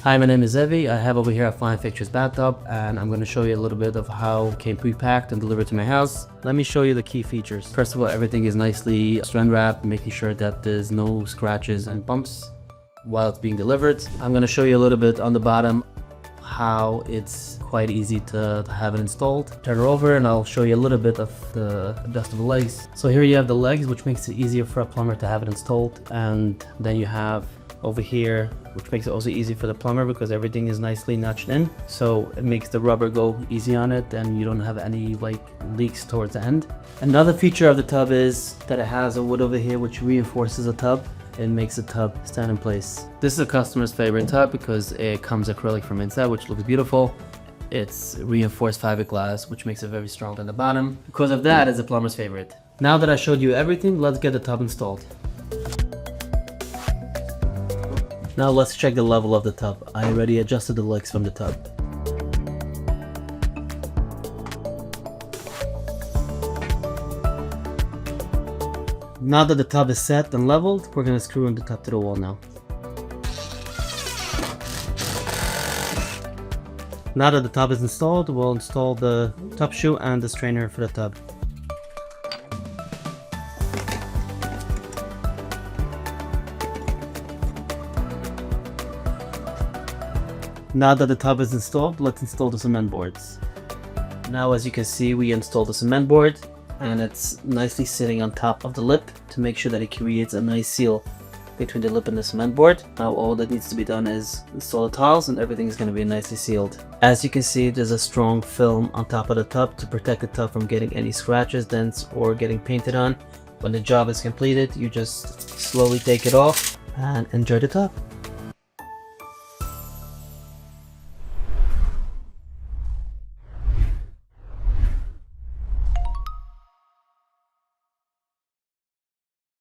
Hi, my name is Evie. I have over here a fine Fixtures bathtub, and I'm going to show you a little bit of how it came pre-packed and delivered to my house. Let me show you the key features. First of all, everything is nicely strand wrapped, making sure that there's no scratches and bumps while it's being delivered. I'm going to show you a little bit on the bottom how it's quite easy to have it installed. Turn it over and I'll show you a little bit of the adjustable legs. So here you have the legs, which makes it easier for a plumber to have it installed, and then you have over here, which makes it also easy for the plumber because everything is nicely notched in, so it makes the rubber go easy on it and you don't have any like leaks towards the end. Another feature of the tub is that it has a wood over here which reinforces the tub and makes the tub stand in place. This is a customer's favorite tub because it comes acrylic from inside, which looks beautiful. It's reinforced fiberglass, which makes it very strong on the bottom. Because of that, it's a plumber's favorite. Now that I showed you everything, let's get the tub installed. Now let's check the level of the tub. I already adjusted the legs from the tub. Now that the tub is set and leveled, we're going to screw in the tub to the wall now. Now that the tub is installed, we'll install the tub shoe and the strainer for the tub. Now that the tub is installed, let's install the cement boards. Now as you can see, we installed the cement board and it's nicely sitting on top of the lip to make sure that it creates a nice seal between the lip and the cement board. Now all that needs to be done is install the tiles and everything is going to be nicely sealed. As you can see, there's a strong film on top of the tub to protect the tub from getting any scratches, dents, or getting painted on. When the job is completed, you just slowly take it off and enjoy the tub.